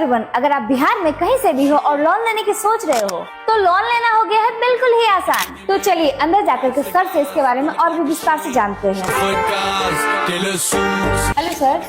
Everyone, अगर आप बिहार में कहीं से भी हो और लोन लेने की सोच रहे हो तो लोन लेना हो गया है बिल्कुल ही आसान। तो चलिए अंदर जाकर के सर से इसके बारे में और भी विस्तार से जानते हैं। हेलो सर,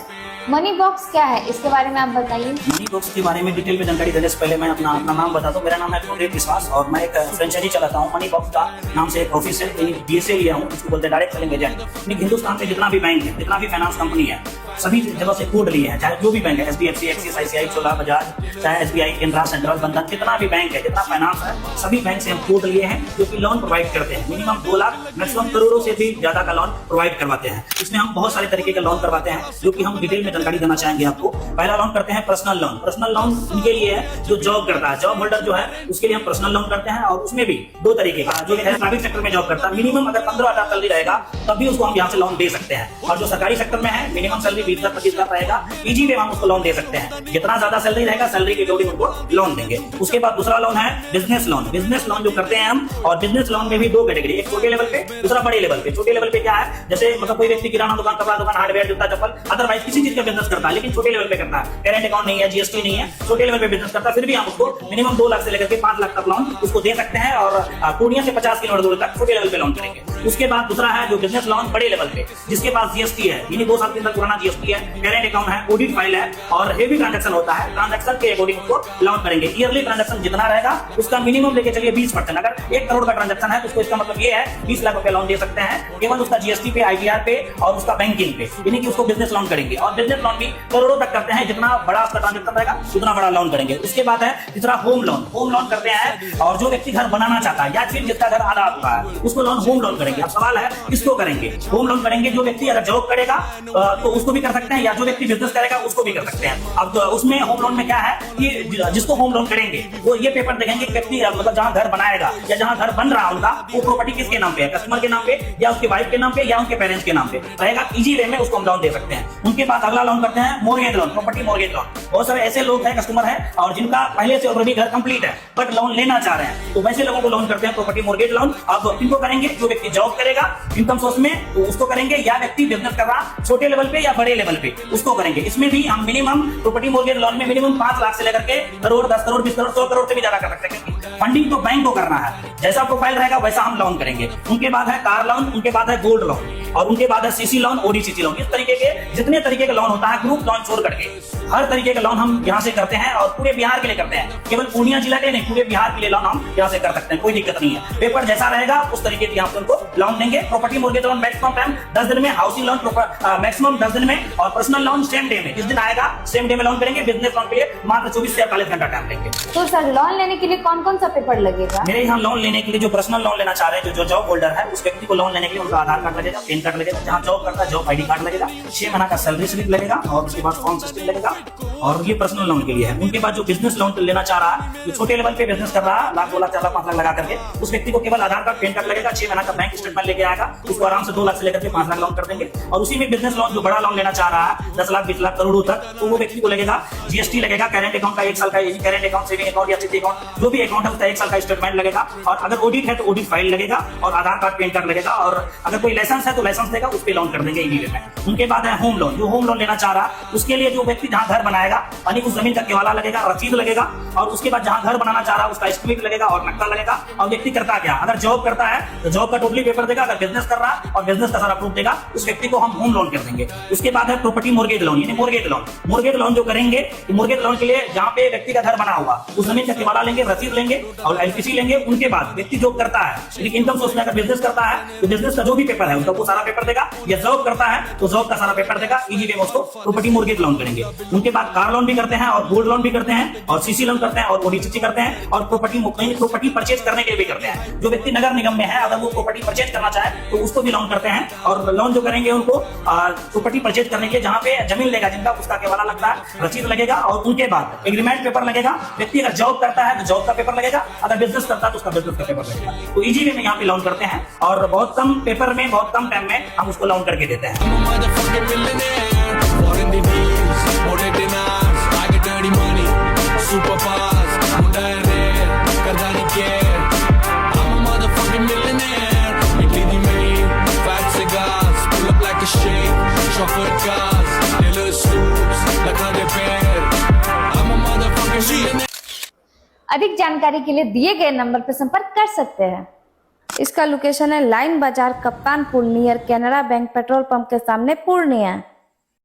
मनी बॉक्स क्या है, इसके बारे में आप बताइए। मनी बॉक्स के बारे में डिटेल में जानकारी देने से पहले मैं अपना नाम बता दूं। मेरा नाम है कुलदीप विश्वास और मैं एक फ्रेंचाइजी चलाता हूं। मनी बॉक्स का नाम से एक ऑफिस है, DSA लिया हूं, उसको बोलते हैं डायरेक्ट सेलिंग एजेंट। हिंदुस्तान में जितना भी बैंक है, जितना भी फाइनेंस कंपनी है, सभी जगह से कोड लिए हैं, चाहे जो भी बैंक है, SBFC, एक्सिस, ICICI, चोला, बजाज, चाहे SBI, केनरा, सेंट्रल, बंधन, जितना भी बैंक है, जितना फाइनेंस है, सभी बैंक से हम कोड लिए हैं जो कि लोन प्रोवाइड करते हैं। मिनिमम 2 लाख, मैक्सिमम करोड़ों से भी ज्यादा का लोन प्रोवाइड करवाते हैं। इसमें हम बहुत सारे तरीके का लोन करवाते हैं जो कि हम डिटेल में जानकारी देना चाहेंगे आपको। पहला लोन करते हैं पर्सनल लोन। पर्सनल लोन उनके लिए है जो जॉब करता है, जॉब होल्डर जो है उसके लिए हम पर्सनल लोन करते हैं। और उसमें भी 2 तरीके का, जो है प्राइवेट सेक्टर में जॉब करता है, मिनिमम अगर 15,000 सैलरी रहेगा तब भी उसको हम यहाँ से लोन दे सकते हैं। और जो सरकारी सेक्टर में है, मिनिमम सैलरी 20,000-25,000 रहेगा, इजी वे हम उसको लोन दे सकते हैं। जितना ज्यादा सैलरी रहेगा, सैलरी के अकॉर्डिंग उनको लोन देंगे। उसके बाद दूसरा लोन है बिजनेस लोन। बिजनेस लोन जो करते हैं हम, और बिजनेस लोन में भी 2 कैटेगरी, एक छोटे लेवल पे, दूसरा बड़े लेवल पे। छोटे लेवल पे क्या है, जैसे मतलब कोई व्यक्ति किराना दुकान, कपड़ा दुकान, हार्डवेयर, जूता, चप्पल, अदरवाइज किसी चीज का बिजनेस करता है, लेकिन छोटे लेवल पे करता है, करेंट अकाउंट नहीं है, GST नहीं है, छोटे लेवल पे बिजनेस करता है, फिर भी हम उसको मिनिमम 2 लाख से लेकर के 5 लाख तक लोन उसको दे सकते हैं। और पूर्णिया से 50 किलोमीटर दूर तक छोटे लेवल पे लोन करेंगे। उसके बाद दूसरा है जो बिजनेस लोन बड़े लेवल पे, जिसके पास GST है, यानी 2 साल तक पुराना GST है, करेंट अकाउंट है, ऑडिट फाइल है और हेवी ट्रांजैक्शन होता है। ट्रांजैक्शन के अकॉर्डिंग उसको लोन करेंगे। ईयरली ट्रांजैक्शन जितना रहेगा उसका मिनिमम लेके चलिए 20%। अगर 1 करोड़ का ट्रांजैक्शन है तो उसको इसका मतलब ये है 20 लाख रुपए लोन दे सकते हैं, केवल उसका GST पे, ITR पे और उसका बैंकिंग पे, यानी कि उसको बिजनेस लोन करेंगे। और बिजनेस लोन भी करोड़ों तक करते हैं, जितना बड़ा उसका ट्रांजैक्शन रहेगा उतना बड़ा लोन करेंगे। उसके बाद है तीसरा होम लोन। होम लोन करते हैं और जो व्यक्ति घर बनाना चाहता है या फिर जिसका घर आधा हुआ है उसको लोन होम लोन करेंगे। अब सवाल है किसको करेंगे? होम लोन करेंगे जो व्यक्ति अगर जॉब करेगा तो उसको भी कर सकते हैं, या जो व्यक्ति बिजनेस करेगा उसको भी कर सकते हैं। अब उसमें होम लोन में क्या है कि जिसको होम लोन करेंगे वो ये पेपर देखेंगे कि व्यक्ति मतलब जहां घर बनाएगा या जहां घर बन रहा है उनका, वो प्रॉपर्टी किसके नाम पे है, कस्टमर के नाम पे या उसके वाइफ के नाम पे या उनके पेरेंट्स के नाम पे रहेगा। इजी वे में उसको हम लोन दे सकते हैं। उनके बाद अगला लोन करते हैं mortgage loan, property mortgage loan. बहुत सारे ऐसे लोग हैं, कस्टमर है और जिनका पहले से ऑलरेडी घर कंप्लीट है बट लोन लेना चाह रहे हैं, तो वैसे लोगों को लोन करते हैं प्रॉपर्टी मोर्गेज लोन। अब इनको करेंगे जो व्यक्ति जॉब करेगा इनकम सोर्स में तो उसको करेंगे, या व्यक्ति बिजनेस कर रहा छोटे लेवल पे या बड़े लेवल पे उसको करेंगे। इसमें भी हम मिनिमम प्रॉपर्टी मोर्गेज लोन में मिनिमम 5 लाख से लेकर के करोड़, 10 करोड़, 20 करोड़, 100 करोड़ से भी ज्यादा कर सकते हैं, क्योंकि फंडिंग तो बैंक को करना है। जैसा प्रोफाइल रहेगा वैसा हम लोन करेंगे। उनके बाद है कार लोन, उनके बाद है गोल्ड लोन और उनके बाद है CC लोन, ODCC लोन। इस तरीके के जितने तरीके के लोन होता है, ग्रुप लोन छोड़ करके हर तरीके का लोन हम यहाँ से करते हैं और पूरे बिहार के लिए करते हैं। केवल पूर्णिया जिला के नहीं, पूरे बिहार के लिए लोन हम यहाँ से कर सकते हैं, कोई दिक्कत नहीं है। पेपर जैसा रहेगा उस तरीके के यहाँ पे उनको लोन देंगे। Property mortgage loan maximum time 10 दिन में, हाउसिंग लोन मैक्सिमम 10 दिन में और पर्सनल लोन सेम डे में, जिस दिन आएगा सेम डे में लोन करेंगे। बिजनेस लोन के लिए मात्र 24 से 48 घंटा टाइम लेंगे। तो सर लोन लेने के लिए कौन कौन सा पेपर लगेगा? मेरे यहाँ लोन लेने के लिए जो पर्सनल लोन लेना चाह रहे हैं, जो जॉब होल्डर है, उस व्यक्ति को लोन लेने के लिए उनका आधार कार्ड लगेगा, पैन कार्ड लगेगा, जहाँ जॉब करता है जॉब ID कार्ड लगेगा, 6 महीना का सैलरी स्लिप लगेगा और उसके बाद फॉर्म सिस्टम लगेगा। और ये पर्सनल लोन के लिए है। उनके बाद जो बिजनेस लोन लेना चाह रहा है, जो छोटे लेवल पे बिजनेस कर रहा है, 1 लाख, 2 लाख, 4 लाख, 5 लाख लगा करके, उस व्यक्ति को केवल आधार कार्ड, पैन कार्ड लगेगा, 6 महीना का बैंक स्टेटमेंट लेके आएगा, उसको आराम से 2 लाख से लेकर के 5 लाख लोन कर देंगे। और उसी में बिजनेस लोन जो बड़ा लोन लेना चाह रहा है 10 लाख, 20 लाख, करोड़ों तक, तो वो व्यक्ति को लगेगा GST लगेगा, करेंट अकाउंट का 1 साल का, करेंट अकाउंट, सेविंग अकाउंट या चिट अकाउंट, जो भी अकाउंट है उसका 1 साल का स्टेटमेंट लगेगा। और अगर ऑडिट है तो ऑडिट फाइल लगेगा और आधार कार्ड, पैन कार्ड लगेगा। और अगर कोई लाइसेंस है तो लाइसेंस देगा, उस पर लोन कर देंगे इजी वे में। उनके बाद है होम लोन। जो होम लोन लेना चाह रहा है उसके लिए जो व्यक्ति जहां घर बनाएगा, यानी उस जमीन का केवाला लगेगा, रसीद लगेगा और उसके बाद जहां घर बनाना चाह रहा है उसका एस्टिमेट लगेगा और नक्शा लगेगा। और व्यक्ति करता क्या, अगर जॉब करता है तो जॉब का टोटली पेपर देगा, अगर बिजनेस कर रहा है और बिजनेस का सारा प्रूफ देगा, उस व्यक्ति को हम होम लोन कर देंगे। उसके बाद है प्रॉपर्टी मोर्गेज लोन, यानी मोर्गेज लोन। मोर्गेज लोन जो करेंगे, मोर्गेज लोन के लिए जहां पे व्यक्ति का घर बना हुआ उस जमीन का केवाला लेंगे, रसीद लेंगे और LPC लेंगे। उनके बाद व्यक्ति जॉब करता है, इनकम सोर्स में अगर बिजनेस करता है तो बिजनेस का जो भी पेपर है उसका वो सारा पेपर देगा, या जॉब करता है तो जॉब का सारा पेपर देगा। इजी वे में उसको प्रॉपर्टी मोर्गेज लोन करेंगे। उनके बाद कार लोन भी करते हैं और गोल्ड लोन भी करते हैं और CC लोन करते हैं और ODCC करते हैं और प्रॉपर्टी परचेज करने के लिए भी करते हैं। जो व्यक्ति नगर निगम में है, अगर वो प्रॉपर्टी परचेज करना चाहे तो उसको भी लोन करते हैं। और लोन जो करेंगे उनको प्रॉपर्टी परचेज करने के लिए जहां पे जमीन लेगा, जिनका उसका केवाला लगता है, रसीद लगेगा और उनके बाद एग्रीमेंट पेपर लगेगा। व्यक्ति अगर जॉब करता है तो जॉब का पेपर लगेगा, अगर बिजनेस करता है तो उसका बिजनेस का पेपर लगेगा। तो इजी वे में यहाँ पे लोन करते हैं और बहुत कम पेपर में, बहुत कम टाइम में हम उसको लोन करके देते हैं। Chocolate cars, Taylor suits, like how they pair. I'm a motherfucker. अधिक जानकारी के लिए दिए गए नंबर पर संपर्क कर सकते हैं। इसका लोकेशन है लाइन बाजार कप्तान पुल near Canara bank petrol pump के सामने पूर्णिया।